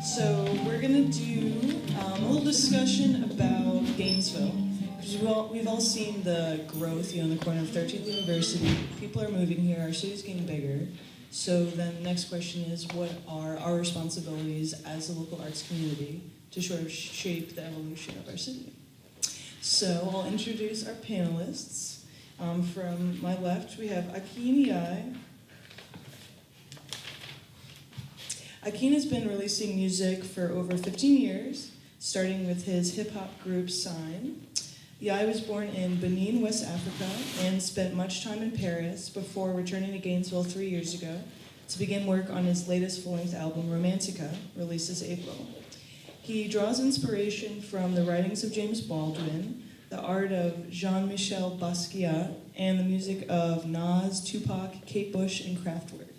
So we're gonna do a little discussion about Gainesville. Because we've all seen the growth, on the corner of 13th University. People are moving here, our city's getting bigger. So then the next question is, what are our responsibilities as a local arts community to sort of shape the evolution of our city? So I'll introduce our panelists. From my left, we have Akin Yai. Akin has been releasing music for over 15 years, starting with his hip-hop group Sign. Yai was born in Benin, West Africa, and spent much time in Paris before returning to Gainesville 3 years ago to begin work on his latest full-length album, Romantica, released this April. He draws inspiration from the writings of James Baldwin, the art of Jean-Michel Basquiat, and the music of Nas, Tupac, Kate Bush, and Kraftwerk.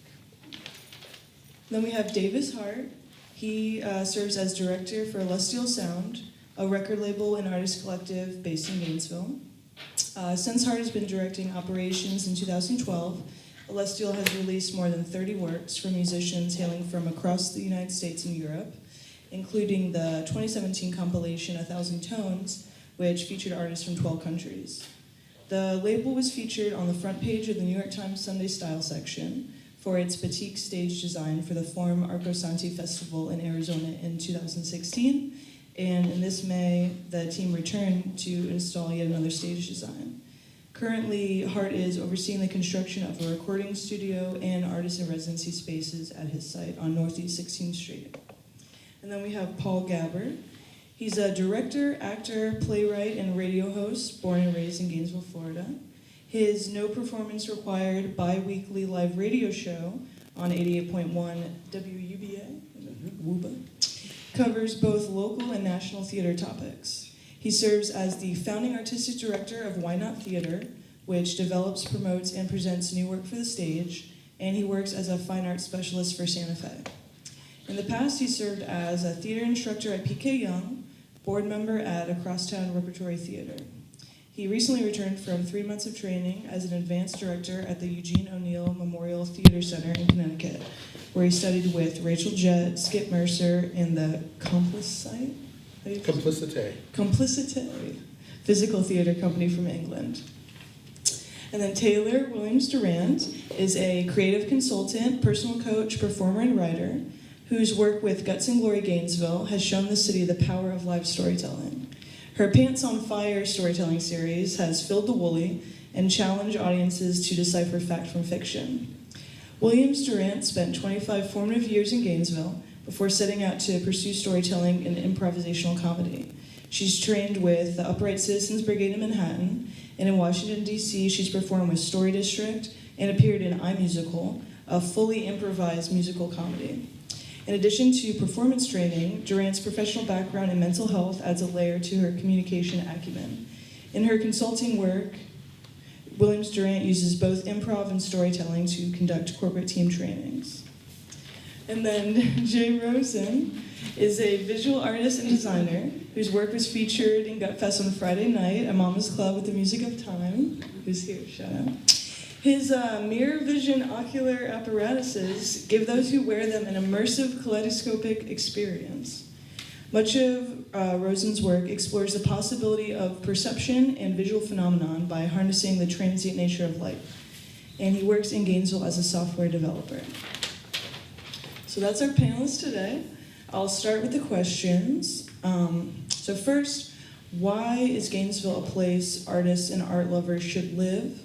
Then we have Davis Hart. He serves as director for Celestial Sound, a record label and artist collective based in Gainesville. Since Hart has been directing operations in 2012, Celestial has released more than 30 works for musicians hailing from across the United States and Europe, including the 2017 compilation 1,000 Tones, which featured artists from 12 countries. The label was featured on the front page of the New York Times Sunday Style section for its batik stage design for the Forum Arcosanti Festival in Arizona in 2016. And in this May, the team returned to install yet another stage design. Currently, Hart is overseeing the construction of a recording studio and artist in residency spaces at his site on Northeast 16th Street. And then we have Paul Gabbard. He's a director, actor, playwright, and radio host, born and raised in Gainesville, Florida. His No Performance Required bi-weekly live radio show on 88.1 WUBA, WUBA, covers both local and national theater topics. He serves as the founding artistic director of Why Not Theater, which develops, promotes, and presents new work for the stage, and he works as a fine arts specialist for Santa Fe. In the past, he served as a theater instructor at PK Young, board member at a Crosstown Repertory Theater. He recently returned from 3 months of training as an advanced director at the Eugene O'Neill Memorial Theater Center in Connecticut, where he studied with Rachel Jett, Skip Mercer, and the Complicite Physical Theater Company from England. And then Taylor Williams-Durant is a creative consultant, personal coach, performer, and writer whose work with Guts and Glory Gainesville has shown the city the power of live storytelling. Her Pants on Fire storytelling series has filled the Woolly and challenged audiences to decipher fact from fiction. Williams-Durant spent 25 formative years in Gainesville before setting out to pursue storytelling and improvisational comedy. She's trained with the Upright Citizens Brigade in Manhattan, and in Washington, D.C., she's performed with Story District and appeared in iMusical, a fully improvised musical comedy. In addition to performance training, Durant's professional background in mental health adds a layer to her communication acumen. In her consulting work, Williams-Durant uses both improv and storytelling to conduct corporate team trainings. And then Jay Rosen is a visual artist and designer whose work was featured in GUTFest on Friday night at Mama's Club with the Music of Time, who's here, shout out. His mirror vision ocular apparatuses give those who wear them an immersive kaleidoscopic experience. Much of Rosen's work explores the possibility of perception and visual phenomenon by harnessing the transient nature of light. And he works in Gainesville as a software developer. So that's our panelists today. I'll start with the questions. So first, why is Gainesville a place artists and art lovers should live?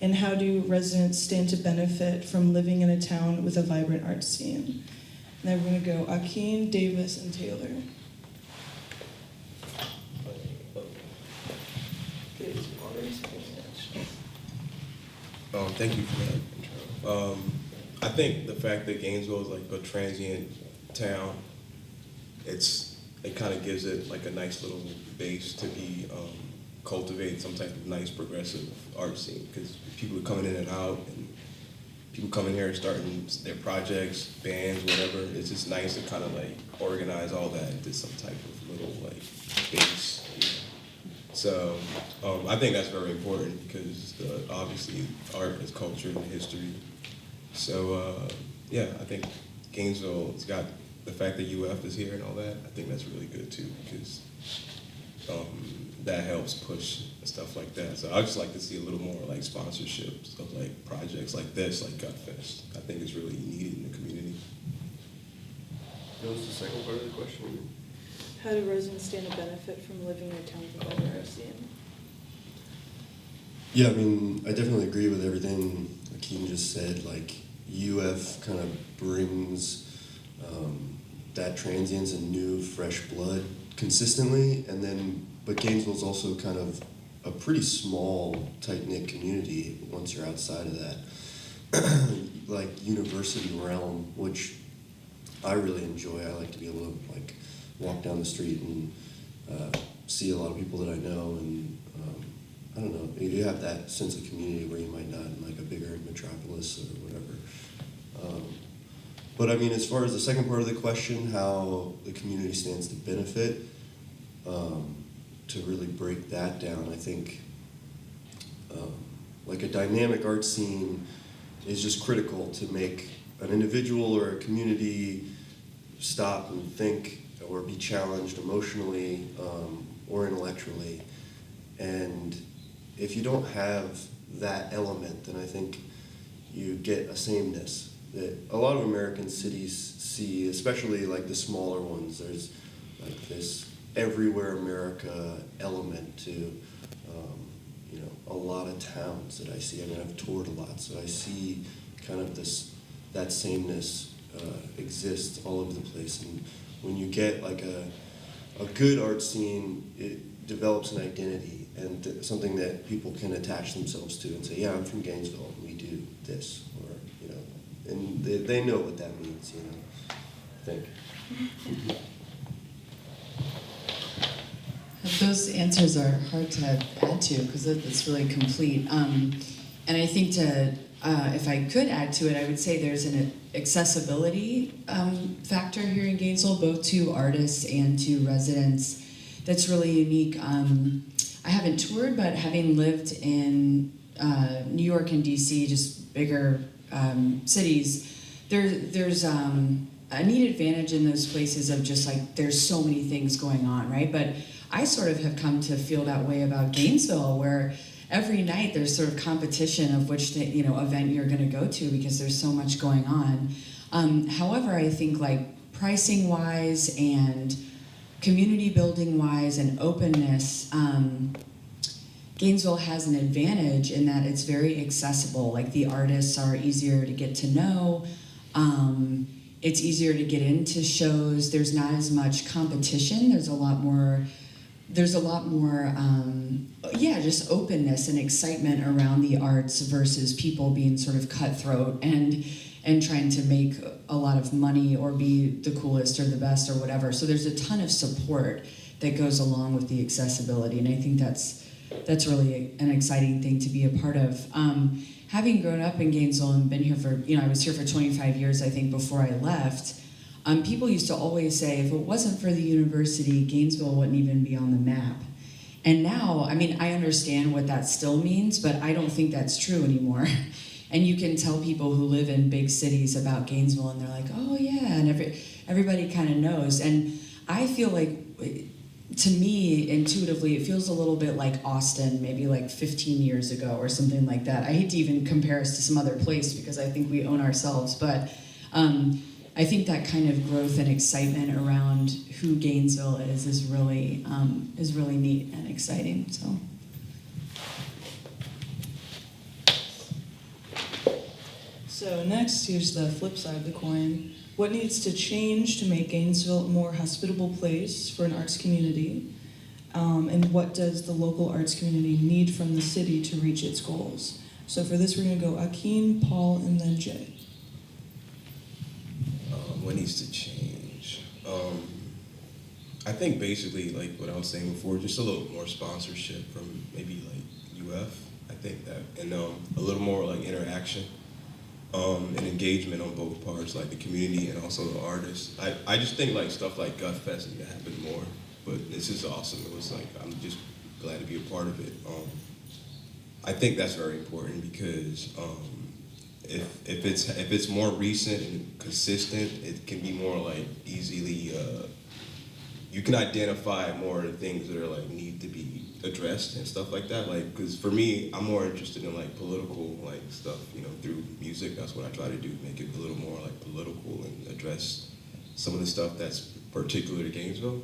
And how do residents stand to benefit from living in a town with a vibrant art scene? And then we're going to go Akin, Davis, and Taylor. Thank you for that intro. I think the fact that Gainesville is like a transient town, it kind of gives it like a nice little base to be cultivate some type of nice progressive art scene, because people are coming in and out, and people coming here and starting their projects, bands, whatever. It's just nice to kind of like organize all that into some type of little like base. So I think that's very important because obviously art is culture and history. So yeah, I think Gainesville has got the fact that UF is here and all that, I think that's really good too, because that helps push stuff like that. So I just like to see a little more like sponsorships of like projects like this, like GUTFest. I think it's really needed in the community. What was the second part of the question? How do residents stand to benefit from living in a town with an art scene? Yeah, I mean, I definitely agree with everything Akin just said. Like, UF kind of brings that transience and new, fresh blood consistently, and then, but Gainesville's also kind of a pretty small, tight-knit community once you're outside of that, like, university realm, which I really enjoy. I like to be able to, like, walk down the street and see a lot of people that I know, and I don't know, you have that sense of community where you might not in like a bigger metropolis or whatever. But I mean, as far as the second part of the question, how the community stands to benefit, to really break that down, I think like a dynamic art scene is just critical to make an individual or a community stop and think or be challenged emotionally or intellectually. And if you don't have that element, then I think you get a sameness that a lot of American cities see, especially like the smaller ones. There's like this everywhere America element to a lot of towns that I see. I mean, I've toured a lot, so I see kind of that sameness exists all over the place. And when you get like a good art scene, it develops an identity and something that people can attach themselves to and say, yeah, I'm from Gainesville, and we do this, or, and they know what that means, I think. Those answers are hard to add to because it's really complete. And I think if I could add to it, I would say there's an accessibility factor here in Gainesville, both to artists and to residents, that's really unique. I haven't toured, but having lived in New York and DC, just bigger cities, there's a neat advantage in those places of just like there's so many things going on, right? But I sort of have come to feel that way about Gainesville, where every night there's sort of competition of which event you're going to go to because there's so much going on. However, I think like pricing wise and community building wise and openness, Gainesville has an advantage in that it's very accessible. Like the artists are easier to get to know. It's easier to get into shows. There's not as much competition. There's a lot more, just openness and excitement around the arts versus people being sort of cutthroat and trying to make a lot of money or be the coolest or the best or whatever. So there's a ton of support that goes along with the accessibility, and I think that's really an exciting thing to be a part of. Having grown up in Gainesville and been here for, I was here for 25 years, I think, before I left, people used to always say, if it wasn't for the university, Gainesville wouldn't even be on the map. And now, I mean, I understand what that still means, but I don't think that's true anymore. And you can tell people who live in big cities about Gainesville, and they're like, oh yeah, and everybody kind of knows. And I feel like, to me, intuitively, it feels a little bit like Austin, maybe like 15 years ago or something like that. I hate to even compare us to some other place because I think we own ourselves, but I think that kind of growth and excitement around who Gainesville is really neat and exciting. So next, here's the flip side of the coin. What needs to change to make Gainesville a more hospitable place for an arts community? And what does the local arts community need from the city to reach its goals? So for this, we're going to go Akin, Paul, and then Jay. What needs to change? I think basically like what I was saying before, just a little more sponsorship from maybe like UF. I think that, and a little more like interaction. And engagement on both parts, like the community and also the artists. I just think like stuff like GUTFest need to happen more, but this is awesome. It was like, I'm just glad to be a part of it. I think that's very important because if it's more recent and consistent, it can be more like easily. You can identify more of the things that are like need to be addressed and stuff like that. Like, because for me, I'm more interested in like political like stuff. You know, through music, that's what I try to do. Make it a little more like political and address some of the stuff that's particular to Gainesville.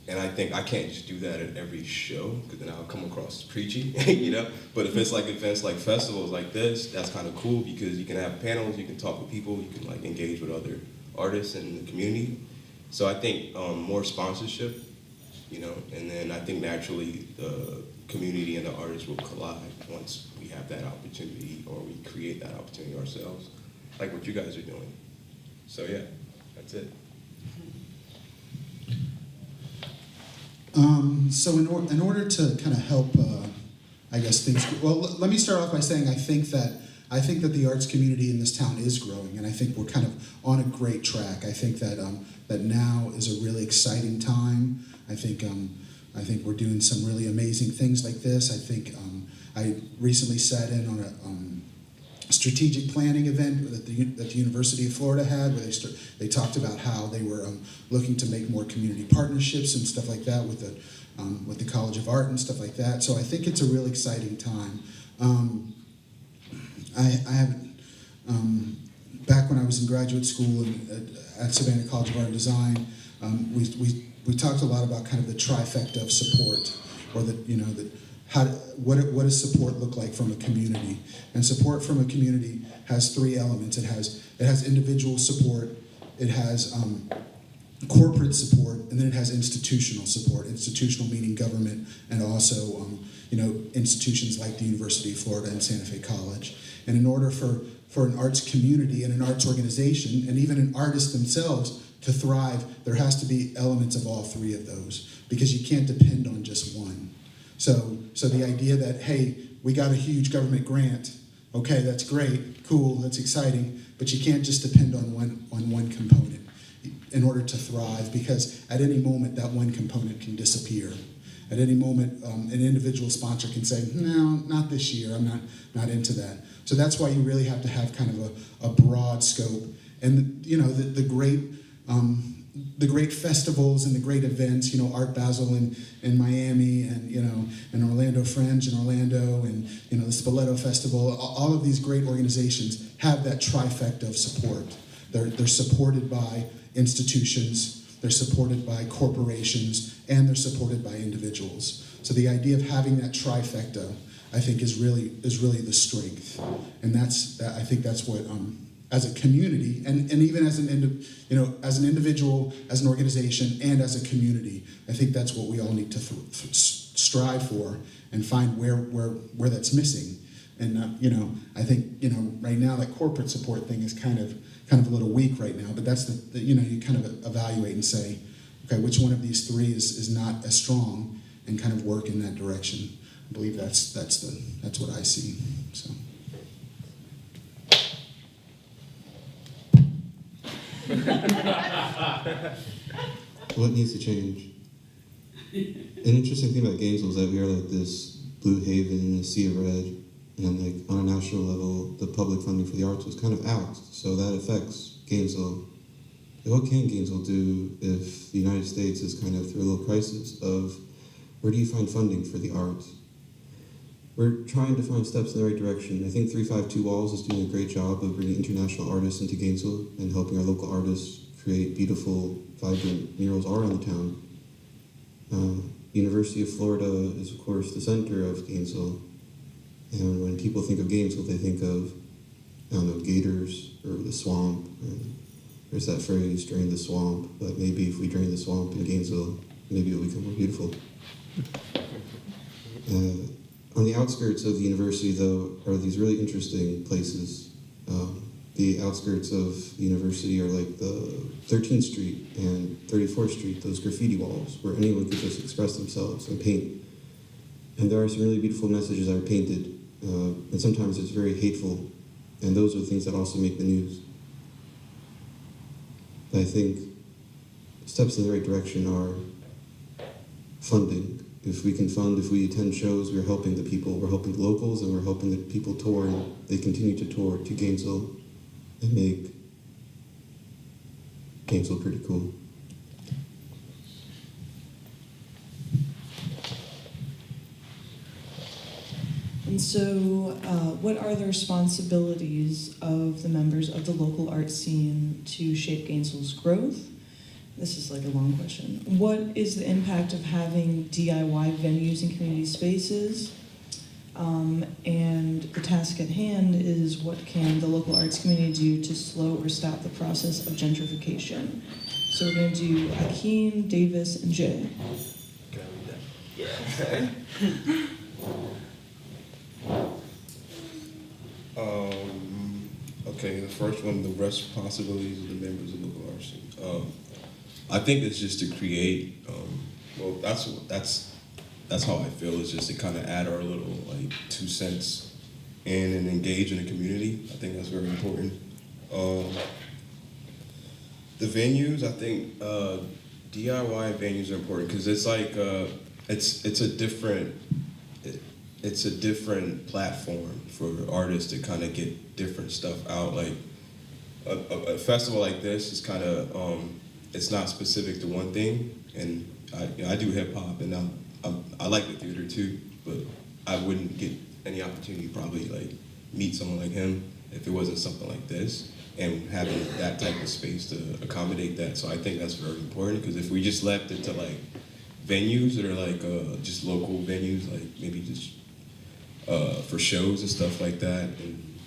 And I think I can't just do that at every show because then I'll come across as preachy, you know. But if it's like events like festivals like this, that's kind of cool because you can have panels, you can talk with people, you can like engage with other artists in the community. So I think more sponsorship, you know, and then I think naturally the community and the artists will collide once we have that opportunity or we create that opportunity ourselves, like what you guys are doing. So yeah, that's it. So in order to kind of help, I guess things. Well, let me start off by saying I think that the arts community in this town is growing, and I think we're kind of on a great track. I think that that now is a really exciting time. I think we're doing some really amazing things like this. I think I recently sat in on a strategic planning event that the University of Florida had, where they talked about how they were looking to make more community partnerships and stuff like that with the College of Art and stuff like that. So I think it's a real exciting time. I haven't back when I was in graduate school at Savannah College of Art and Design, we talked a lot about kind of the trifecta of support, or what does support look like from a community? And support from a community has three elements. It has individual support, it has corporate support, and then it has institutional support. Institutional meaning government, and also institutions like the University of Florida and Santa Fe College. And in order for an arts community and an arts organization, and even an artist themselves, to thrive, there has to be elements of all three of those, because you can't depend on just one. So the idea that, hey, we got a huge government grant, okay, that's great, cool, that's exciting, but you can't just depend on one component in order to thrive, because at any moment that one component can disappear. At any moment, an individual sponsor can say, no, not this year, I'm not into that. So that's why you really have to have kind of a broad scope. And the great festivals and the great events, Art Basel in Miami, and Orlando Fringe in Orlando, and the Spoleto Festival, all of these great organizations have that trifecta of support. They're supported by institutions, they're supported by corporations, and they're supported by individuals. So the idea of having that trifecta, I think, is really the strength, and I think that's what as a community, and even as an individual, as an organization, and as a community, I think that's what we all need to strive for and find where that's missing. And I think right now that corporate support thing is kind of a little weak right now. But that's you kind of evaluate and say, okay, which one of these three is not as strong, and kind of work in that direction. I believe that's what I see. So. What needs to change? An interesting thing about Gainesville is that we are like this blue haven in a sea of red, and like on a national level, the public funding for the arts was kind of axed, so that affects Gainesville. What can Gainesville do if the United States is kind of through a little crisis of where do you find funding for the arts? We're trying to find steps in the right direction. I think 352 Walls is doing a great job of bringing international artists into Gainesville and helping our local artists create beautiful, vibrant murals all around the town. University of Florida is, of course, the center of Gainesville. And when people think of Gainesville, they think of, gators or the swamp. And there's that phrase, drain the swamp. But maybe if we drain the swamp in Gainesville, maybe it'll become more beautiful. On the outskirts of the university, though, are these really interesting places. The outskirts of the university are like the 13th Street and 34th Street, those graffiti walls where anyone could just express themselves and paint. And there are some really beautiful messages that are painted, and sometimes it's very hateful, and those are the things that also make the news. But I think steps in the right direction are funding, if we can fund, if we attend shows, we're helping the people, we're helping the locals, and we're helping the people tour, and they continue to tour to Gainesville and make Gainesville pretty cool. And so, what are the responsibilities of the members of the local art scene to shape Gainesville's growth? This is like a long question. What is the impact of having DIY venues and community spaces? And the task at hand is, what can the local arts community do to slow or stop the process of gentrification? So we're going to do Akin, Davis, and Jay. Can I read that? Yeah. Okay, the first one, the responsibilities of the members of the local arts scene. I think it's just to create. Well, that's how I feel. Is just to kind of add our little like 2 cents in and engage in the community. I think that's very important. The venues, I think DIY venues are important because it's like it's a different platform for artists to kind of get different stuff out. Like a festival like this is kind of it's not specific to one thing, and I do hip hop, and I like the theater too, but I wouldn't get any opportunity to probably like meet someone like him if it wasn't something like this, and having that type of space to accommodate that. So I think that's very important, because if we just left it to like venues that are like just local venues, like maybe just for shows and stuff like that, and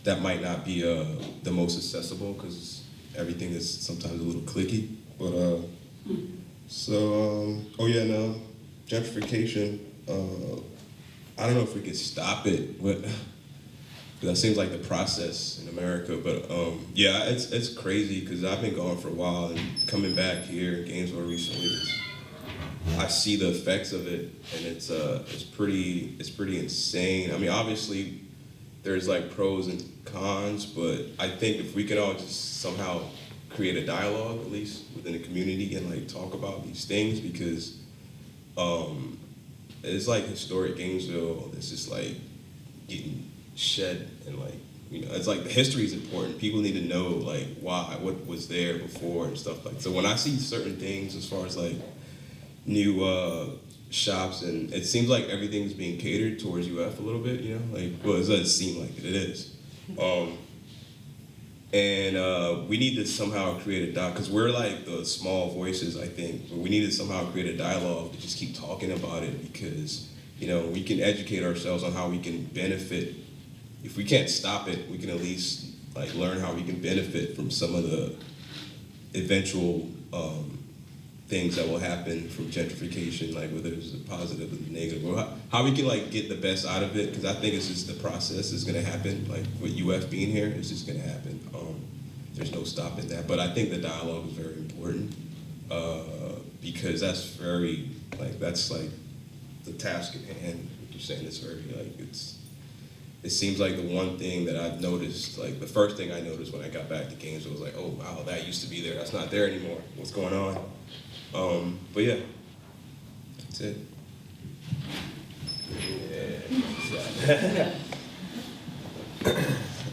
that might not be the most accessible because everything is sometimes a little cliquey. But oh yeah, no, gentrification. I don't know if we could stop it, but that seems like the process in America. But yeah, it's crazy because I've been gone for a while, and coming back here in Gainesville recently, I see the effects of it, and it's pretty insane. I mean, obviously, there's like pros and cons, but I think if we could all just somehow create a dialogue, at least within the community, and like talk about these things, because it's like historic Gainesville. It's just like getting shed, and like, you know, it's like the history is important. People need to know like why, what was there before and stuff like that. So when I see certain things as far as like new shops, and it seems like everything's being catered towards UF a little bit, you know, like, well, it doesn't seem like it is. And we need to somehow create a dialogue, because we're like the small voices, I think, but we need to somehow create a dialogue to just keep talking about it, because, you know, we can educate ourselves on how we can benefit. If we can't stop it, we can at least like learn how we can benefit from some of the eventual things that will happen from gentrification, like whether it's a positive or negative, or how we can like get the best out of it, because I think it's just the process is gonna happen. Like with UF being here, it's just gonna happen. There's no stopping that. But I think the dialogue is very important, because that's very, like, that's like the task at hand. What you're saying, it's very like, it seems like the one thing that I've noticed, like the first thing I noticed when I got back to Gainesville was like, oh wow, that used to be there, that's not there anymore. What's going on? But yeah, that's it. Yeah.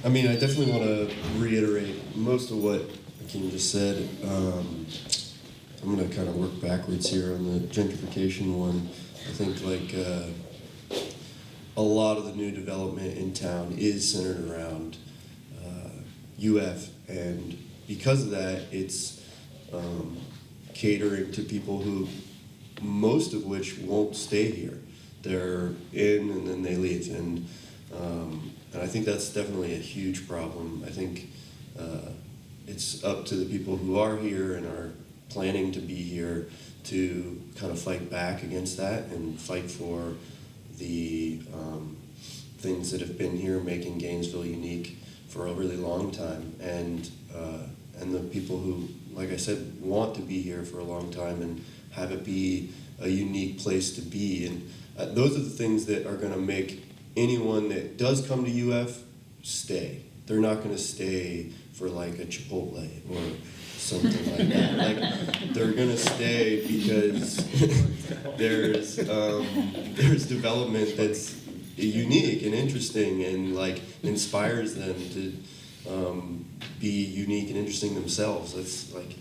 I mean, I definitely want to reiterate most of what Akin just said. I'm going to kind of work backwards here on the gentrification one. I think like a lot of the new development in town is centered around UF, and because of that, it's catering to people who, most of which won't stay here. They're in and then they leave, and I think that's definitely a huge problem. I think it's up to the people who are here and are planning to be here to kind of fight back against that and fight for the things that have been here, making Gainesville unique for a really long time, and the people who, like I said, want to be here for a long time and have it be a unique place to be. And those are the things that are going to make anyone that does come to UF stay. they're not going to stay for like a Chipotle or something like that. Like they're going to stay because there's development that's unique and interesting and like inspires them to be unique and interesting themselves. That's like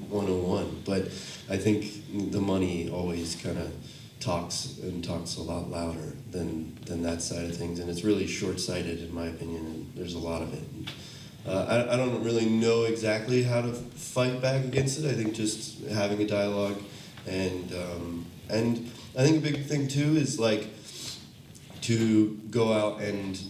101. But I think the money always kind of talks a lot louder than that side of things, and it's really short-sighted in my opinion, and there's a lot of it. I don't really know exactly how to fight back against it. I think just having a dialogue, and I think a big thing too is like to go out and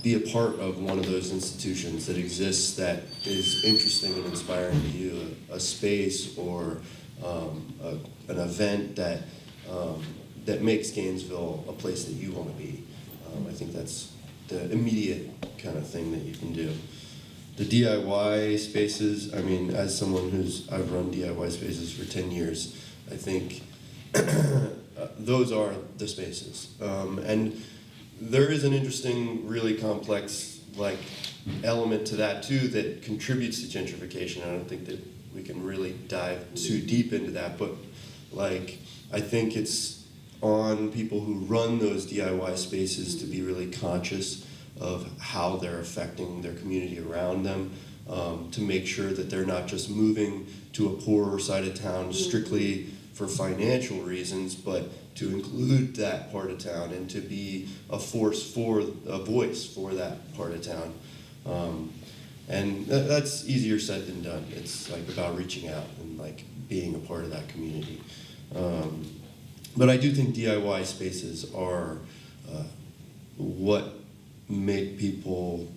be a part of one of those institutions that exists that is interesting and inspiring to you, a space or an event that makes Gainesville a place that you want to be. I think that's the immediate kind of thing that you can do. The DIY spaces, I mean, as someone I've run DIY spaces for 10 years, I think those are the spaces. And there is an interesting, really complex like element to that too that contributes to gentrification. I don't think that we can really dive too deep into that, but like I think it's on people who run those DIY spaces to be really conscious of how they're affecting their community around them, to make sure that they're not just moving to a poorer side of town strictly for financial reasons, but to include that part of town and to be a voice for that part of town. And that's easier said than done. It's like about reaching out and like being a part of that community. But I do think DIY spaces are what make people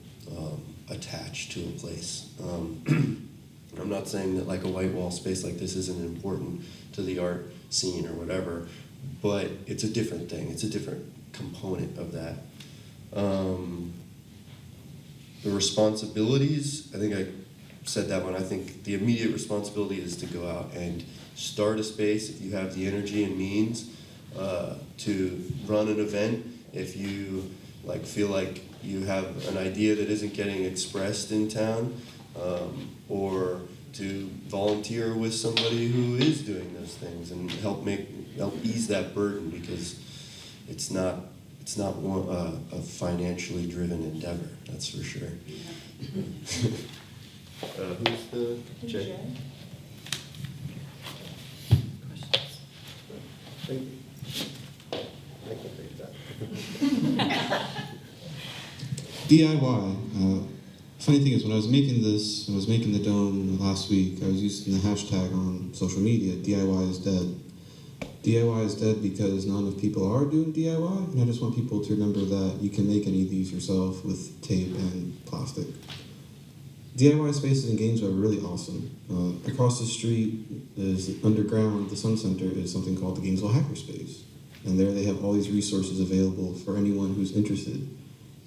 attached to a place. I'm not saying that like a white wall space like this isn't important to the art scene or whatever, but it's a different thing. It's a different component of that. The responsibilities, I think I said that one. I think the immediate responsibility is to go out and start a space if you have the energy and means to run an event. If you like feel like you have an idea that isn't getting expressed in town, or to volunteer with somebody who is doing those things and help ease that burden, because it's not a financially driven endeavor, that's for sure. Who's the Jay? Thank you. DIY. Funny thing is, when I was making the dome last week, I was using the hashtag on social media, DIY is dead. DIY is dead because not enough people are doing DIY, and I just want people to remember that you can make any of these yourself with tape and plastic. DIY spaces in Gainesville are really awesome. Across the street is underground, the Sun Center is something called the Gainesville Hackerspace. And there they have all these resources available for anyone who's interested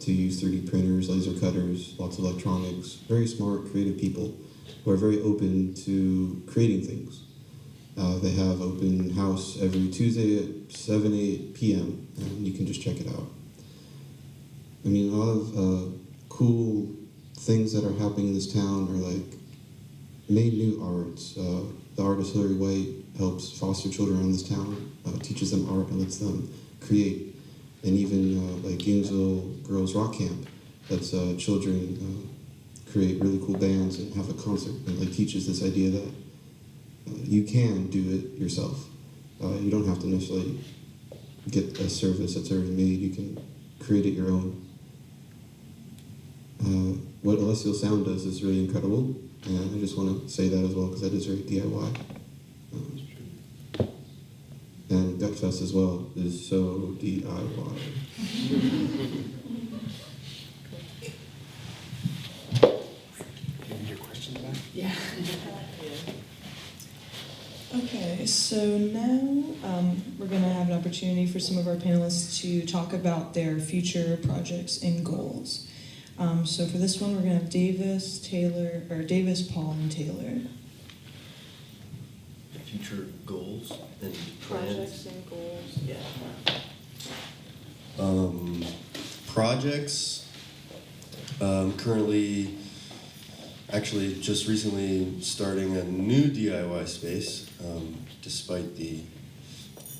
to use 3D printers, laser cutters, lots of electronics, very smart, creative people who are very open to creating things. They have open house every Tuesday at 8 p.m. and you can just check it out. I mean, a lot of cool things that are happening in this town are like made new arts. The artist Hillary White helps foster children around this town, teaches them art and lets them create. And even like Gainesville Girls Rock Camp lets children create really cool bands and have a concert, and like teaches this idea that you can do it yourself. You don't have to necessarily get a service that's already made. You can create it your own. What Alessio Sound does is really incredible, and I just want to say that as well because that is very DIY. And GUTFest as well is so DIY. Your question back? Yeah. Okay, so now we're going to have an opportunity for some of our panelists to talk about their future projects and goals. So for this one, we're going to have Davis, Paul, and Taylor. Future goals and Projects and goals, yeah. Projects. Currently, actually, just recently starting a new DIY space, despite the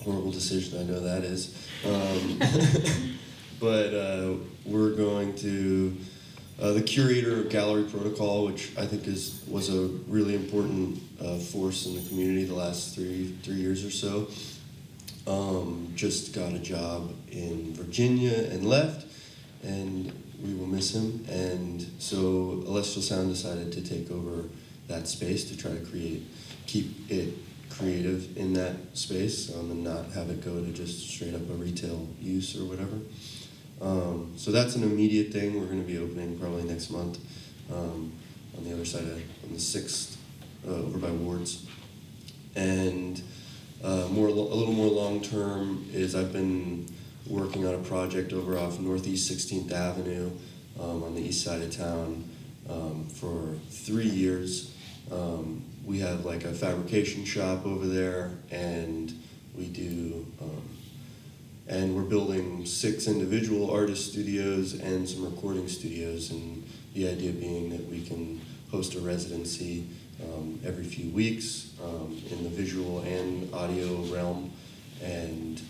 horrible decision I know that is. But we're going to, the curator of Gallery Protocol, which I think was a really important force in the community the last three years or so, just got a job in Virginia and left, and we will miss him. And so Celestial Sound decided to take over that space to try to keep it creative in that space, and not have it go to just straight up a retail use or whatever. So that's an immediate thing. We're going to be opening probably next month, on the other side on the 6th, over by Wards. And a little more long term is I've been working on a project over off Northeast 16th Avenue, on the east side of town, for 3 years. We have like a fabrication shop over there, and we do, and we're building 6 individual artist studios and some recording studios, and the idea being that we can host a residency every few weeks in the visual and audio realm. And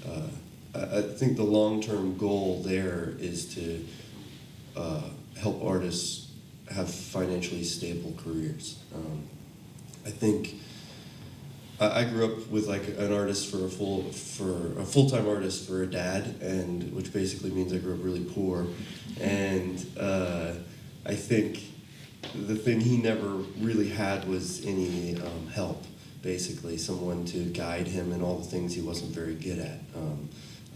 I think the long-term goal there is to help artists have financially stable careers. I think I grew up with like an artist for a full-time artist for a dad, and which basically means I grew up really poor. And I think the thing he never really had was any help, basically, someone to guide him in all the things he wasn't very good at,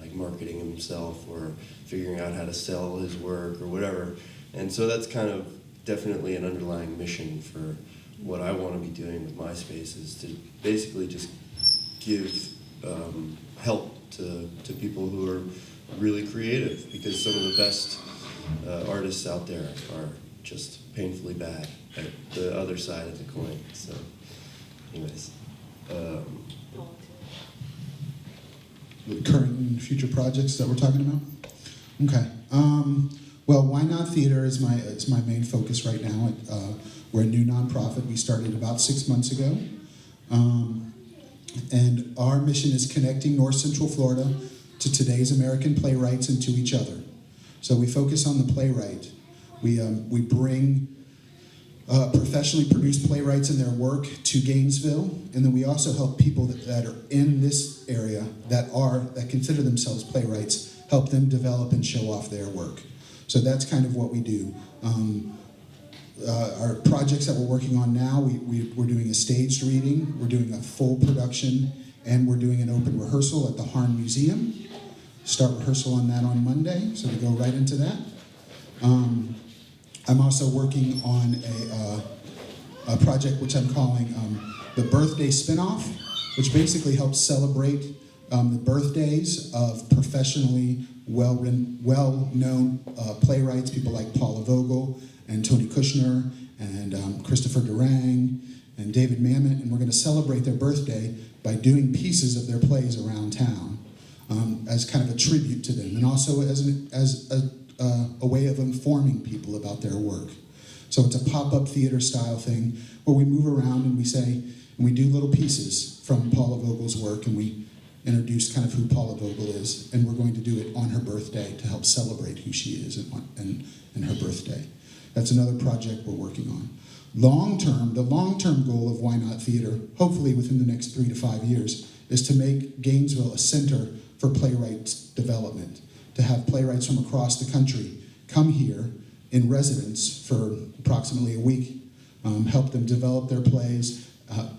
like marketing himself or figuring out how to sell his work or whatever. And so that's kind of definitely an underlying mission for what I want to be doing with my space, is to basically just give help to people who are really creative, because some of the best artists out there are just painfully bad at the other side of the coin. So anyways. The current and future projects that we're talking about? Okay. Well, Why Not Theater is my main focus right now. We're a new nonprofit. We started about 6 months ago. And our mission is connecting North Central Florida to today's American playwrights and to each other. So we focus on the playwright. We bring professionally produced playwrights and their work to Gainesville, and then we also help people that are in this area that consider themselves playwrights, help them develop and show off their work. So that's kind of what we do. Our projects that we're working on now, we're doing a staged reading, we're doing a full production, and we're doing an open rehearsal at the Hart Museum. Start rehearsal on that on Monday, so we go right into that. I'm also working on a project which I'm calling the Birthday Spinoff, which basically helps celebrate the birthdays of professionally well-known playwrights, people like Paula Vogel and Tony Kushner and Christopher Durang and David Mamet, and we're going to celebrate their birthday by doing pieces of their plays around town as kind of a tribute to them, and also as a way of informing people about their work. So it's a pop-up theater style thing where we move around and we do little pieces from Paula Vogel's work, and we introduce kind of who Paula Vogel is, and we're going to do it on her birthday to help celebrate who she is and her birthday. That's another project we're working on. The long-term goal of Why Not Theater, hopefully within the next 3 to 5 years, is to make Gainesville a center for playwrights development, to have playwrights from across the country come here in residence for approximately a week, help them develop their plays,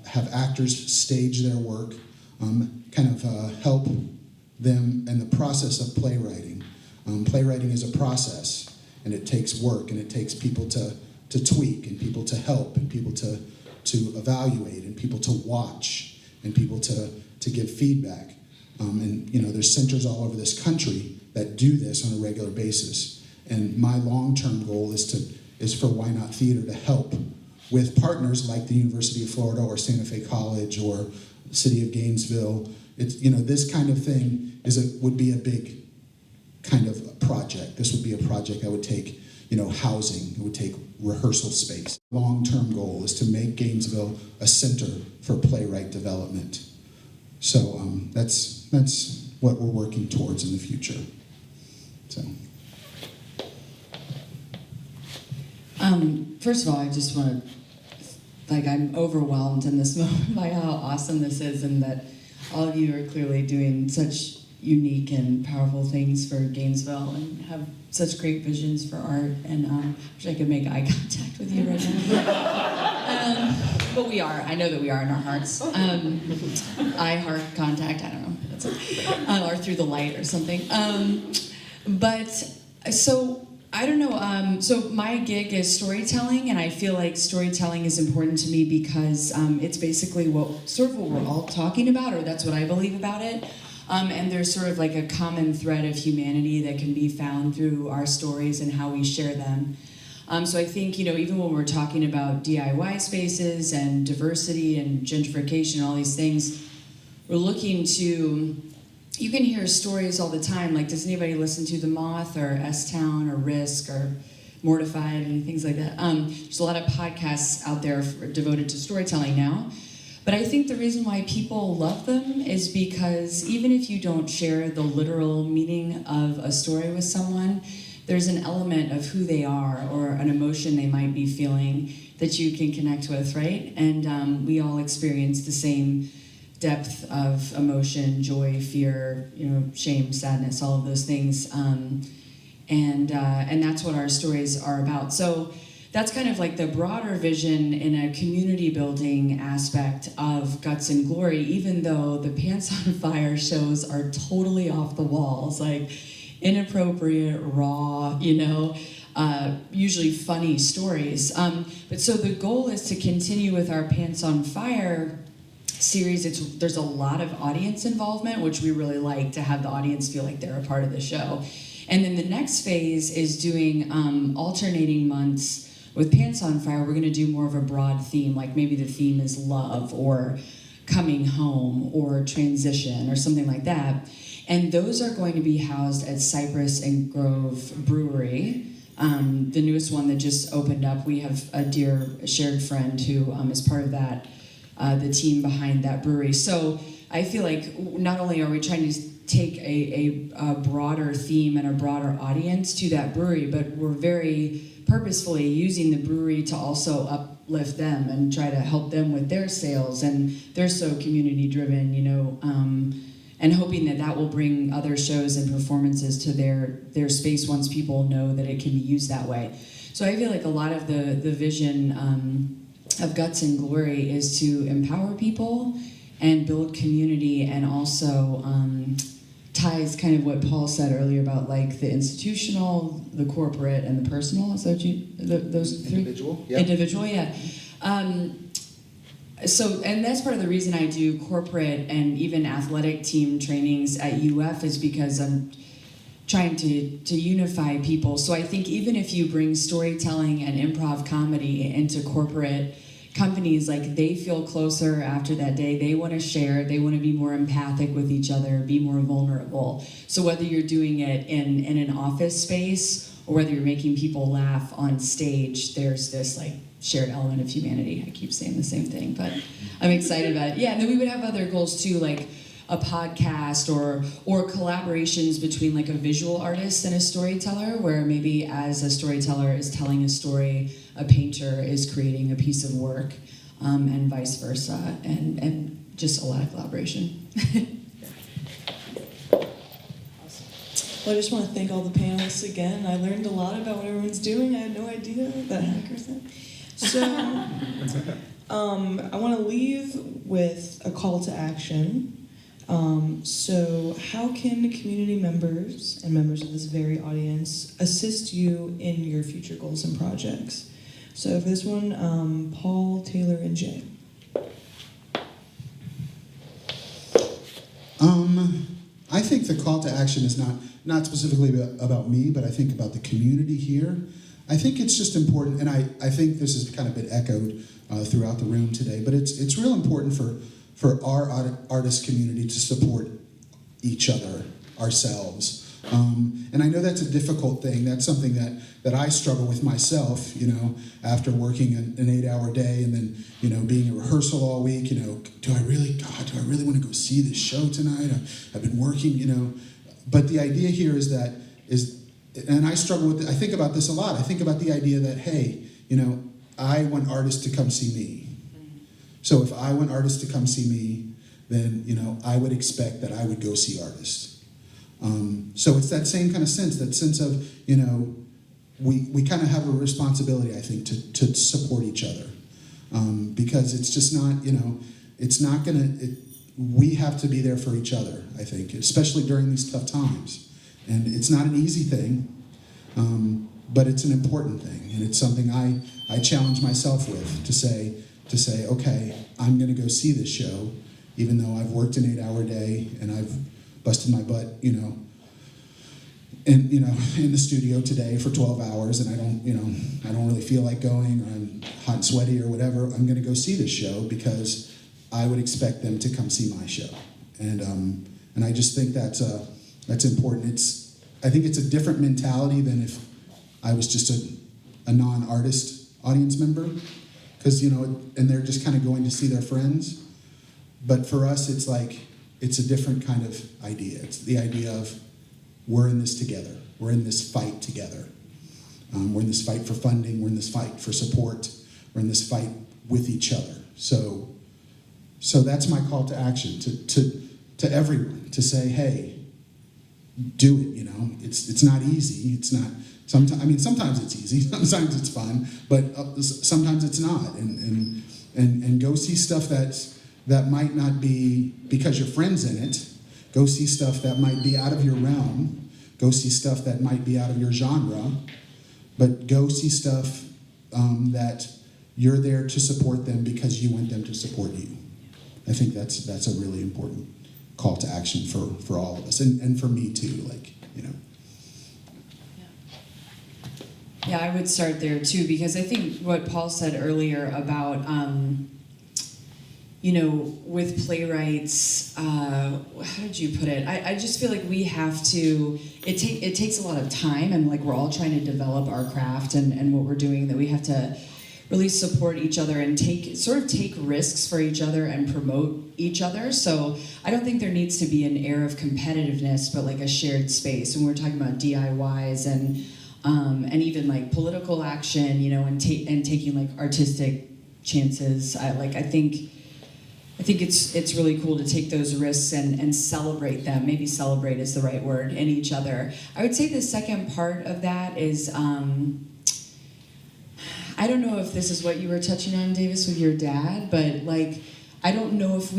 have actors stage their work, help them in the process of playwriting. Playwriting is a process, and it takes work, and it takes people to tweak, and people to help, and people to evaluate, and people to watch, and people to give feedback. There's centers all over this country that do this on a regular basis. And my long-term goal is for Why Not Theater to help with partners like the University of Florida or Santa Fe College or the City of Gainesville. This kind of thing would be a big kind of project. This would be a project I would take housing. It would take rehearsal space. Long-term goal is to make Gainesville a center for playwright development. So that's what we're working towards in the future. So. First of all, I just want to, I'm overwhelmed in this moment by how awesome this is, and that all of you are clearly doing such unique and powerful things for Gainesville and have such great visions for art. And I wish I could make eye contact with you right now. But we are. I know that we are in our hearts. Eye heart contact. I don't know. That's it. Or through the light or something. I don't know. So my gig is storytelling, and I feel like storytelling is important to me because it's basically what we're all talking about, or that's what I believe about it. And there's sort of like a common thread of humanity that can be found through our stories and how we share them. So I think, even when we're talking about DIY spaces and diversity and gentrification and all these things, we're looking to, you can hear stories all the time, like does anybody listen to The Moth or S-Town or Risk or Mortified and things like that? There's a lot of podcasts out there devoted to storytelling now. But I think the reason why people love them is because even if you don't share the literal meaning of a story with someone, there's an element of who they are or an emotion they might be feeling that you can connect with, right? And we all experience the same depth of emotion, joy, fear, shame, sadness, all of those things. And that's what our stories are about. So that's kind of like the broader vision in a community building aspect of Guts and Glory, even though the Pants on Fire shows are totally off the walls, like inappropriate, raw, usually funny stories. But so the goal is to continue with our Pants on Fire series. There's a lot of audience involvement, which we really like, to have the audience feel like they're a part of the show. And then the next phase is doing alternating months. With Pants on Fire, we're going to do more of a broad theme, like maybe the theme is love or coming home or transition or something like that. And those are going to be housed at Cypress and Grove Brewery, the newest one that just opened up. We have a dear shared friend who is part of that, the team behind that brewery. So I feel like not only are we trying to take a broader theme and a broader audience to that brewery, but we're very purposefully using the brewery to also uplift them and try to help them with their sales. And they're so community driven, and hoping that will bring other shows and performances to their space once people know that it can be used that way. So I feel like a lot of the vision of Guts and Glory is to empower people and build community, and also ties kind of what Paul said earlier about like the institutional, the corporate, and the personal. Is that what those three? Individual, yeah. Individual, yeah. And that's part of the reason I do corporate and even athletic team trainings at UF, is because I'm trying to unify people. So I think even if you bring storytelling and improv comedy into corporate companies, like they feel closer after that day. They want to share. They want to be more empathic with each other, be more vulnerable. So whether you're doing it in an office space or whether you're making people laugh on stage, there's this like shared element of humanity. I keep saying the same thing, but I'm excited about it. Yeah, and then we would have other goals too, like a podcast or collaborations between like a visual artist and a storyteller, where maybe as a storyteller is telling a story, a painter is creating a piece of work, and vice versa, and just a lot of collaboration. Well, I just want to thank all the panelists again. I learned a lot about what everyone's doing. I had no idea that hackers thing. So I want to leave with a call to action. So how can community members and members of this very audience assist you in your future goals and projects? So for this one, Paul, Taylor, and Jay. I think the call to action is not specifically about me, but I think about the community here. I think it's just important, and I think this has kind of been echoed throughout the room today, but it's real important for our artist community to support each other, ourselves. And I know that's a difficult thing. That's something that I struggle with myself, after working an 8-hour day and then, being in rehearsal all week, do I really want to go see this show tonight? I've been working, But the idea here and I struggle with it. I think about this a lot. I think about the idea that, hey, I want artists to come see me. So if I want artists to come see me, then, I would expect that I would go see artists. So it's that same kind of sense of, we kind of have a responsibility, I think, to support each other. Because it's just not, it's not we have to be there for each other, I think, especially during these tough times. And it's not an easy thing, but it's an important thing. And it's something I challenge myself with to say, okay, I'm going to go see this show, even though I've worked an 8-hour day and I've busted my butt, in the studio today for 12 hours, and I don't really feel like going, or I'm hot and sweaty or whatever. I'm going to go see this show because I would expect them to come see my show, and I just think that's important. I think it's a different mentality than if I was just a non-artist audience member, because and they're just kind of going to see their friends. But for us, it's a different kind of idea. It's the idea of we're in this together. We're in this fight together. We're in this fight for funding. We're in this fight for support. We're in this fight with each other. So that's my call to action to everyone, to say, hey, do it. It's not easy. It's not. Sometimes it's easy. Sometimes it's fun, but sometimes it's not. And go see stuff that might not be because your friend's in it. Go see stuff that might be out of your realm. Go see stuff that might be out of your genre. But go see stuff that you're there to support them because you want them to support you. I think that's a really important call to action for all of us, and for me too. Yeah, I would start there too, because I think what Paul said earlier about, with playwrights, how did you put it? I just feel like we have to, it takes a lot of time, and we're all trying to develop our craft and what we're doing, that we have to really support each other and take risks for each other and promote each other. So I don't think there needs to be an air of competitiveness, but a shared space. And we're talking about DIYs and even political action, and taking artistic chances. I think it's really cool to take those risks and celebrate them. Maybe celebrate is the right word, in each other. I would say the second part of that is, I don't know if this is what you were touching on, Davis, with your dad, but I don't know if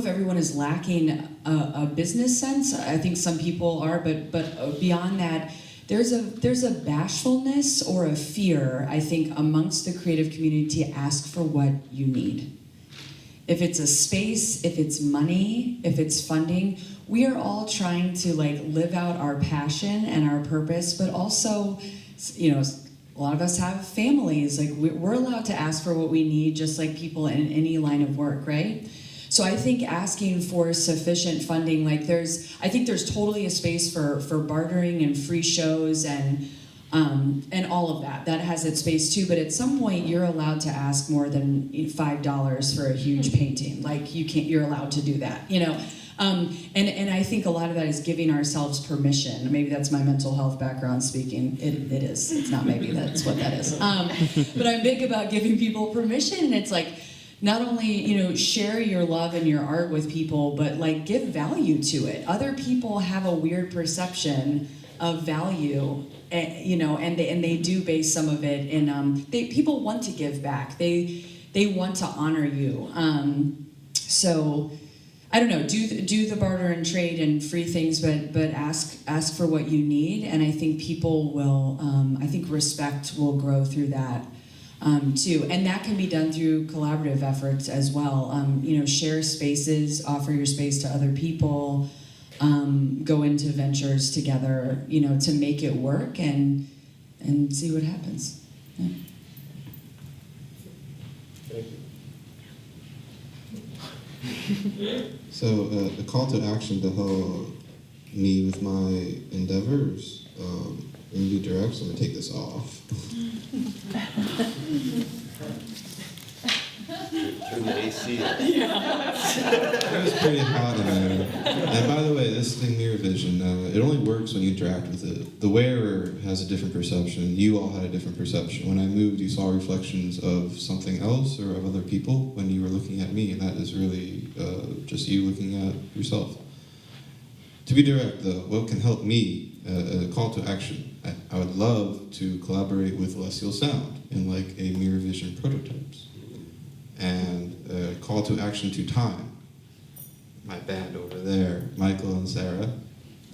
everyone is lacking a business sense. I think some people are, but beyond that, there's a bashfulness or a fear, I think, amongst the creative community to ask for what you need. If it's a space, if it's money, if it's funding, we are all trying to live out our passion and our purpose, but also, a lot of us have families. We're allowed to ask for what we need, just like people in any line of work, right? So I think asking for sufficient funding, I think there's totally a space for bartering and free shows and all of that. That has its space too. But at some point, you're allowed to ask more than $5 for a huge painting. You're allowed to do that, And I think a lot of that is giving ourselves permission. Maybe that's my mental health background speaking. It is. It's not maybe. That's what that is. But I'm big about giving people permission, and it's not only share your love and your art with people, but give value to it. Other people have a weird perception of value, and they do base some of it in people want to give back. They want to honor you. So I don't know. Do the barter and trade and free things, but ask for what you need, and I think people will. I think respect will grow through that. Too, and that can be done through collaborative efforts as well. Share spaces, offer your space to other people, go into ventures together, to make it work and see what happens. Yeah. So the call to action, the whole me with my endeavors in new directions. I'm gonna take this off. Turn the AC on. It was pretty hot in there. And by the way, this thing mirror vision, it only works when you interact with it. The wearer has a different perception. You all had a different perception. When I moved, you saw reflections of something else or of other people when you were looking at me, and that is really just you looking at yourself. To be direct, though, what can help me, a call to action, I would love to collaborate with Celestial Sound in like a mirror vision prototypes. And a call to action to time. My band over there, Michael and Sarah,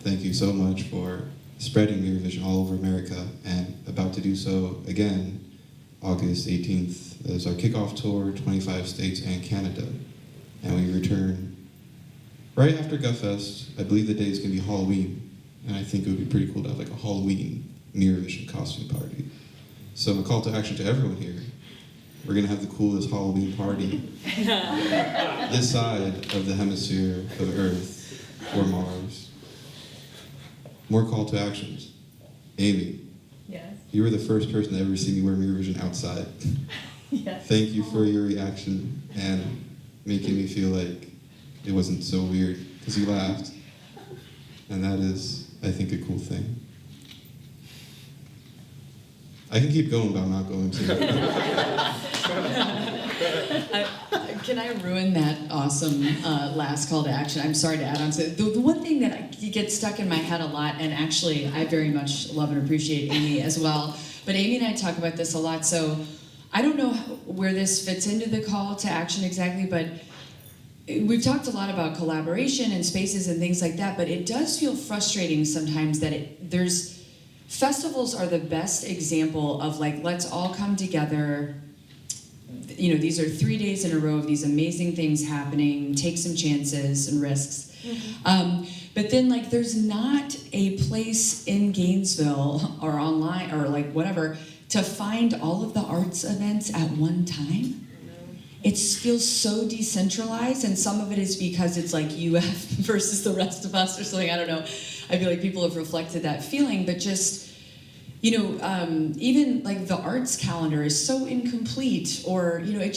thank you so much for spreading mirror vision all over America, and about to do so again, August 18th, as our kickoff tour, 25 states and Canada. And we return right after GUTFest. I believe the day is gonna be Halloween, and I think it would be pretty cool to have like a Halloween mirror vision costume party. So a call to action to everyone here. We're gonna have the coolest Halloween party this side of the hemisphere of Earth or Mars. More call to actions. Amy, Yes. you were the first person to ever see me wear mirror vision outside. Yes. Thank you for your reaction and making me feel like it wasn't so weird, because you laughed. And that is, I think, a cool thing. I can keep going, but I'm not going to. Can I ruin that awesome last call to action? I'm sorry to add on to it. The one thing that gets stuck in my head a lot, and actually I very much love and appreciate Amy as well, but Amy and I talk about this a lot, so I don't know where this fits into the call to action exactly, but we've talked a lot about collaboration and spaces and things like that, but it does feel frustrating sometimes that festivals are the best example of like, let's all come together. You know, these are 3 days in a row of these amazing things happening, take some chances and risks. But then like, there's not a place in Gainesville or online or like whatever to find all of the arts events at one time. It feels so decentralized, and some of it is because it's like UF versus the rest of us or something, I don't know. I feel like people have reflected that feeling, but just, you know, even like the arts calendar is so incomplete, or, you know, it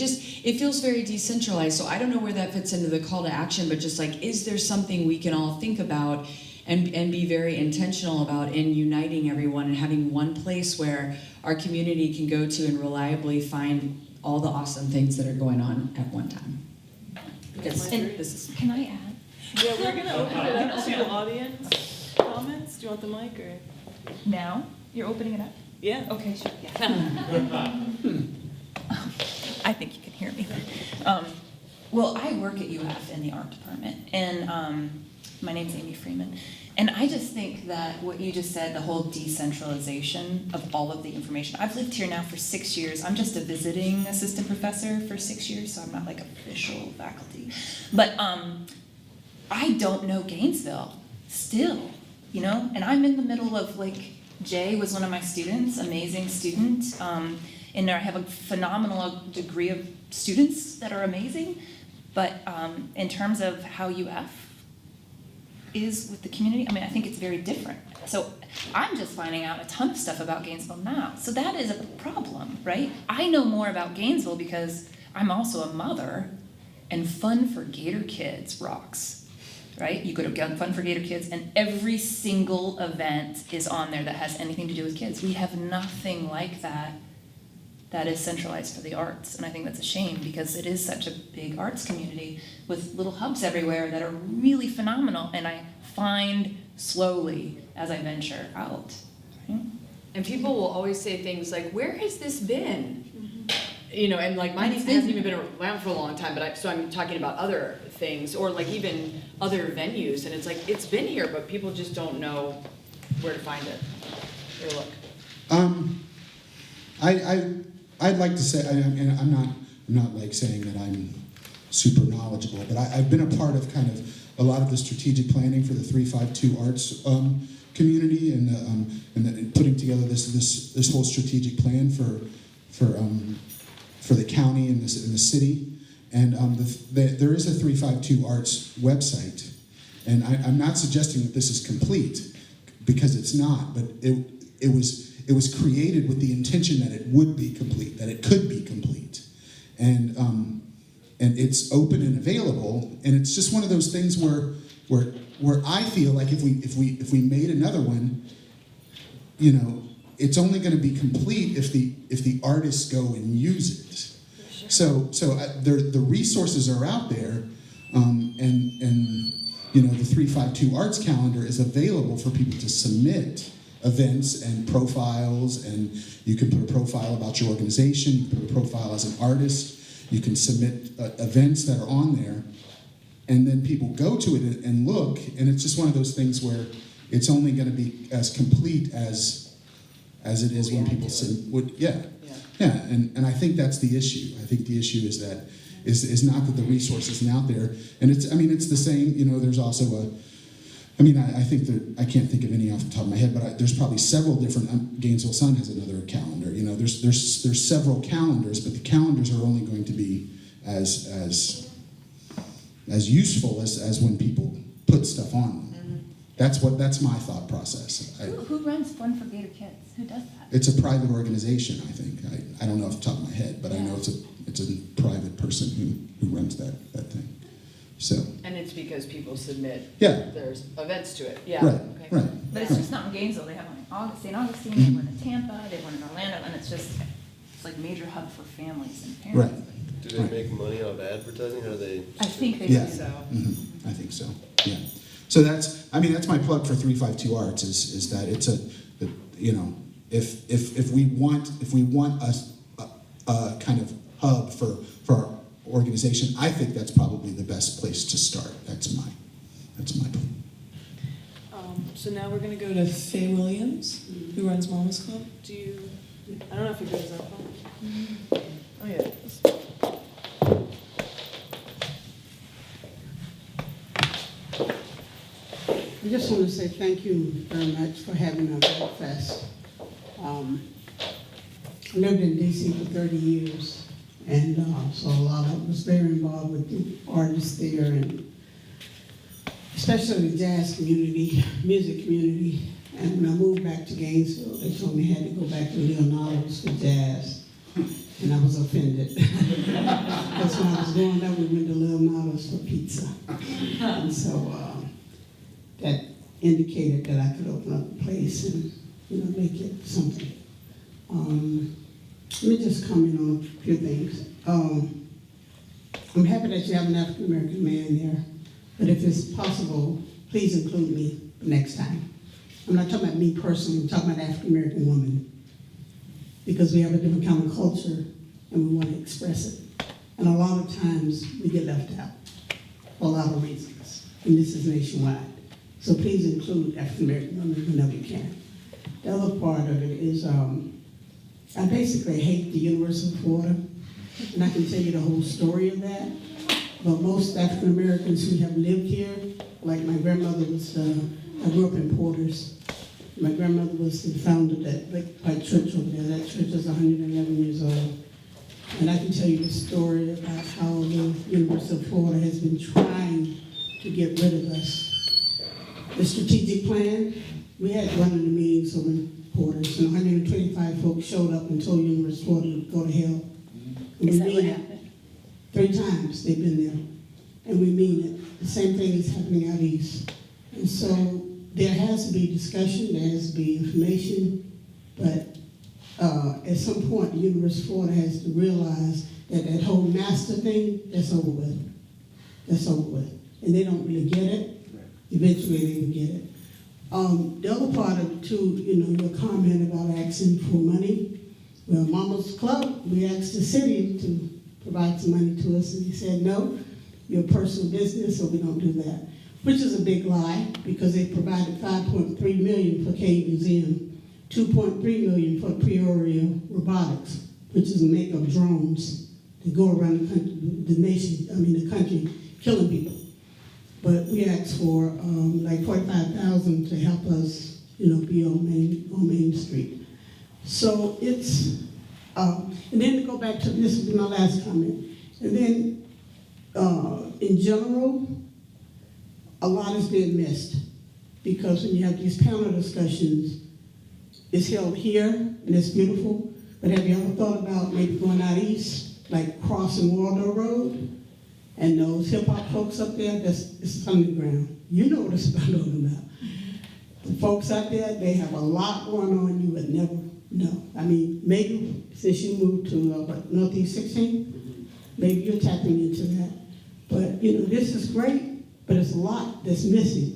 feels very decentralized. So I don't know where that fits into the call to action, but just like, is there something we can all think about and be very intentional about in uniting everyone and having one place where our community can go to and reliably find all the awesome things that are going on at one time. Because this is... Can I add? Yeah, we're gonna open it up to audience comments. Do you want the mic or? Now? You're opening it up? Yeah. Okay, sure. I think you can hear me. Well, I work at UF in the art department, and my name's Amy Freeman. And I just think that what you just said, the whole decentralization of all of the information. I've lived here now for 6 years. I'm just a visiting assistant professor for 6 years, so I'm not like official faculty. But I don't know Gainesville still, you know? And I'm in the middle of like, Jay was one of my students, amazing student. And I have a phenomenal degree of students that are amazing. But in terms of how UF is with the community, I mean, I think it's very different. So I'm just finding out a ton of stuff about Gainesville now. So that is a problem, right? I know more about Gainesville because I'm also a mother, and Fun for Gator Kids rocks, right? You go to Fun for Gator Kids, and every single event is on there that has anything to do with kids. We have nothing like that that is centralized for the arts, and I think that's a shame because it is such a big arts community with little hubs everywhere that are really phenomenal, and I find slowly as I venture out. Right? And people will always say things like, where has this been? You know, and like mine It's hasn't been- even been around for a long time, but so I'm talking about other things, or like even other venues, and it's like, it's been here, but people just don't know where to find it or look. I'd like to say, and I'm not like saying that I'm super knowledgeable, but I've been a part of kind of a lot of the strategic planning for the 352 Arts community, and putting together this whole strategic plan for the county and the city. And there is a 352 Arts website, And I'm not suggesting that this is complete, because it's not, but it was created with the intention that it would be complete, that it could be complete. And it's open and available, and it's just one of those things where I feel like if we made another one, you know, it's only going to be complete if the artists go and use it. So the resources are out there, and you know, the 352 Arts Calendar is available for people to submit events and profiles, and you can put a profile about your organization, you can put a profile as an artist, you can submit events that are on there, and then people go to it and look, and it's just one of those things where it's only going to be as complete as it is when people would, and I think that's the issue. I think the issue is that is not that the resource isn't out there, and it's the same. You know, there's also I think that I can't think of any off the top of my head, but there's probably several different. Gainesville Sun has another calendar. You know, there's several calendars, but the calendars are only going to be as useful as when people put stuff on them. That's my thought process. Who runs Fun for Gator Kids? Who does that? It's a private organization, I think. I don't know off the top of my head, but I know it's a private person who runs that thing. So. And it's because people submit. Yeah. There's events to it. Yeah. Right. Okay. Right. But it's just not in Gainesville. They have one in St. Augustine, they have one in Tampa, they have one in Orlando, and it's like a major hub for families and parents. Right. Do they make money off advertising, or they? I think they Yeah. do. So. I think so. Yeah. So that's my plug for 352 Arts is that it's you know, if we want a kind of hub for our organization, I think that's probably the best place to start. That's my plan. So now we're going to go to Faye Williams, who runs Mama's Club. I don't know if you guys are phone. Oh yeah. I just want to say thank you very much for having our GUTFest. I lived in D.C. for 30 years, and so I was very involved with the artists there, and especially the jazz community, music community. And when I moved back to Gainesville, they told me I had to go back to Leonardo's for jazz, and I was offended. Because when I was growing up, we went to Leonardo's for pizza, and so that indicated that I could open up a place and, you know, make it something. Let me just comment on a few things. I'm happy that you have an African American man there, but if it's possible, please include me next time. I'm not talking about me personally, I'm talking about an African American woman, because we have a different kind of culture and we want to express it. And a lot of times we get left out for a lot of reasons, and this is nationwide. So please include African American women whenever you can. The other part of it is I basically hate the University of Florida, and I can tell you the whole story of that. But most African Americans who have lived here, like my grandmother was, I grew up in Porters. My grandmother was the founder of that big white church over there. That church is 111 years old. And I can tell you the story about how the University of Florida has been trying to get rid of us. The strategic plan, we had one of the meetings over in Porters, and 125 folks showed up and told University of Florida to go to hell. And Is we that what mean it. happened? 3 times they've been there, and we mean it. The same thing is happening out east. And so there has to be discussion, there has to be information, but at some point, the University of Florida has to realize that that whole master thing, that's over with. That's over with. And they don't really get it. Eventually they will get it. The other part of it too, you know, your comment about asking for money. Well, Mama's Club, we asked the city to provide some money to us, and he said, no, your personal business, so we don't do that. Which is a big lie, because they provided $5.3 million for K Museum, $2.3 million for Peoria Robotics, which is a make of drones that go around the country, the country, killing people. But we asked for like $45,000 to help us, you know, be on Main Street. So it's, and then to go back to, this will be my last comment, and then in general, a lot is being missed. Because when you have these panel discussions, it's held here and it's beautiful, but have you ever thought about maybe going out east, like crossing Waldo Road? And those hip hop folks up there, it's underground. You know what I'm talking about. The folks out there, they have a lot going on you would never know. I mean, maybe since you moved to Northeast 16, maybe you're tapping into that. But this is great, but it's a lot that's missing.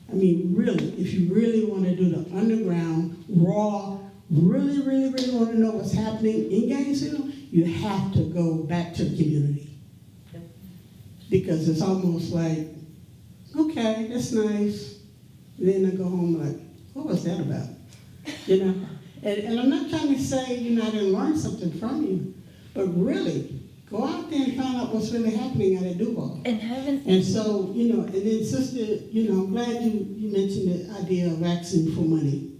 I mean, really, if you really want to do the underground, raw, really, really, really want to know what's happening in Gainesville, you have to go back to the community. Because it's almost like, okay, that's nice. Then I go home like, what was that about? And I'm not trying to say, I didn't learn something from you, but really, go out there and find out what's really happening out at Duval. And so, and then sister, I'm glad you mentioned the idea of asking for money.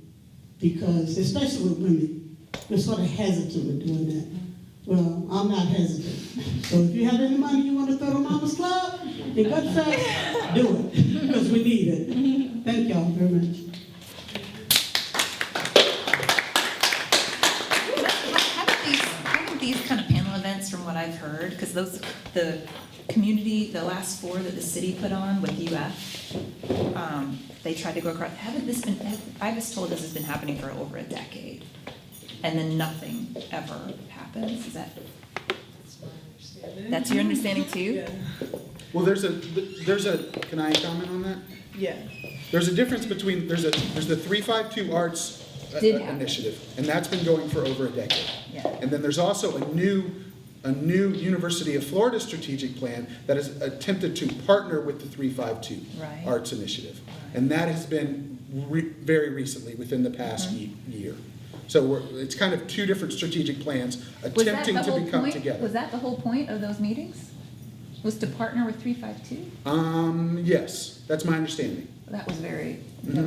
Because, especially with women, we're sort of hesitant with doing that. Well, I'm not hesitant. So if you have any money you want to throw to Mama's Club in GUTFest, do it, because we need it. Thank y'all very much. Haven't these kind of panel events, from what I've heard, because the community, the last 4 that the city put on with UF, they tried to go across. I was told this has been happening for over a decade, and then nothing ever happens. Is that? That's your understanding too? Yeah. Well, there's a, can I comment on that? Yeah. There's a difference between, there's the 352 Arts Initiative, and that's been going for over a decade. Yeah. And then there's also a new University of Florida strategic plan that has attempted to partner with the 352 Right. Arts Initiative. Right. And that has been very recently, within the past year. So it's kind of 2 different strategic plans attempting to become together. Was that the whole point of those meetings? Was to partner with 352? Yes, that's my understanding. That was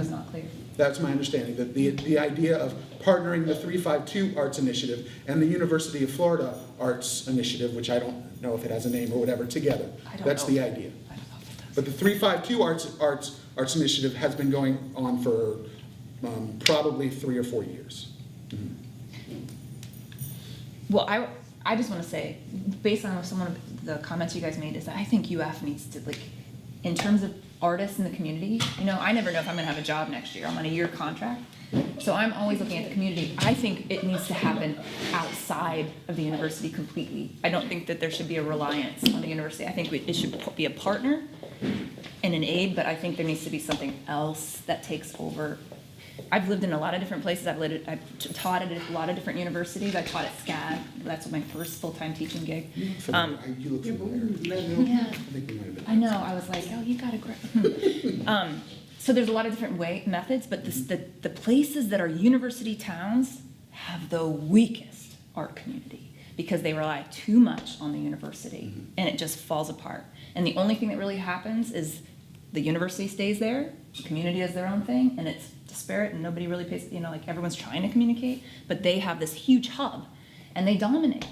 not clear. That's my understanding, that the idea of partnering the 352 Arts Initiative and the University of Florida Arts Initiative, which I don't know if it has a name or whatever, together. That's the idea. I don't know if it does. But the 352 Arts Initiative has been going on for probably 3 or 4 years. Well, I just want to say, based on some of the comments you guys made, is that I think UF needs to, in terms of artists in the community, I never know if I'm going to have a job next year. I'm on a year contract. So I'm always looking at the community. I think it needs to happen outside of the university completely. I don't think that there should be a reliance on the university. I think it should be a partner and an aid, but I think there needs to be something else that takes over. I've lived in a lot of different places. I've taught at a lot of different universities. I taught at SCAD. That's my first full-time teaching gig. You look familiar. Yeah. I think we might have been. I know. I was like, oh, you gotta grab. So there's a lot of different methods, but the places that are university towns have the weakest art community because they rely too much on the university, and it just falls apart. And the only thing that really happens is the university stays there, the community does their own thing, and it's disparate, and nobody really pays. Everyone's trying to communicate, but they have this huge hub, and they dominate.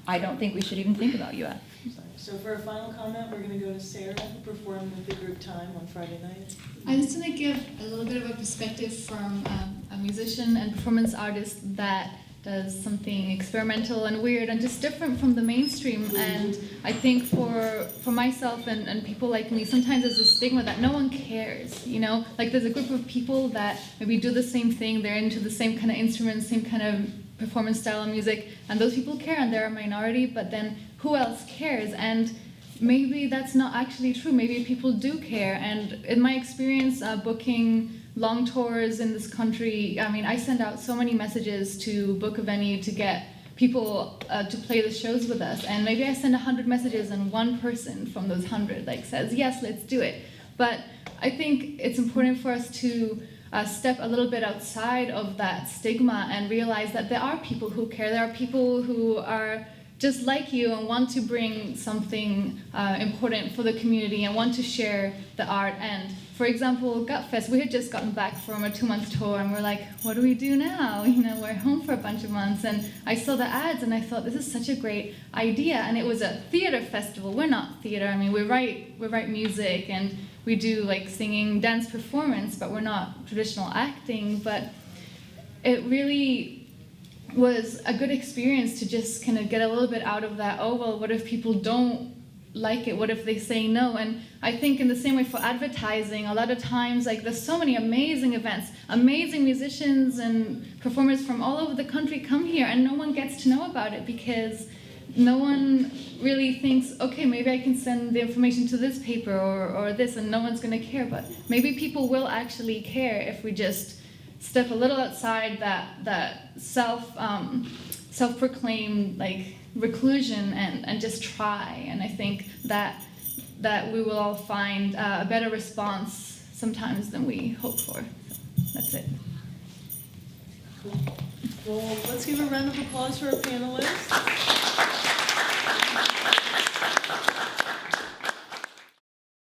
I don't think we should even think about UF. So for a final comment, we're going to go to Sarah, who performed with the group Time on Friday night. I just want to give a little bit of a perspective from a musician and performance artist that does something experimental and weird and just different from the mainstream. And I think for myself and people like me, sometimes there's a stigma that no one cares, there's a group of people that maybe do the same thing, they're into the same kind of instruments, same kind of performance style of music, and those people care and they're a minority, but then who else cares? And maybe that's not actually true. Maybe people do care. And in my experience booking long tours in this country, I send out so many messages to book a venue to get people to play the shows with us. And maybe I send 100 messages and one person from those 100 says, yes, let's do it. But I think it's important for us to step a little bit outside of that stigma and realize that there are people who care. There are people who are just like you and want to bring something important for the community and want to share the art. And for example, GUTFest, we had just gotten back from a 2-month tour, and we're like, what do we do now? You know, we're home for a bunch of months, and I saw the ads, and I thought, this is such a great idea. And it was a theater festival. We're not theater. I mean, we write music, and we do like singing, dance performance, but we're not traditional acting. But it really was a good experience to just kind of get a little bit out of that, oh, well, what if people don't like it? What if they say no? And I think in the same way for advertising, a lot of times, like, there's so many amazing events, amazing musicians and performers from all over the country come here, and no one gets to know about it because no one really thinks, okay, maybe I can send the information to this paper or this, and no one's going to care. But maybe people will actually care if we just step a little outside that self-proclaimed like reclusion and just try. And I think that we will all find a better response sometimes than we hope for. So that's it. Well, let's give a round of applause for our panelists.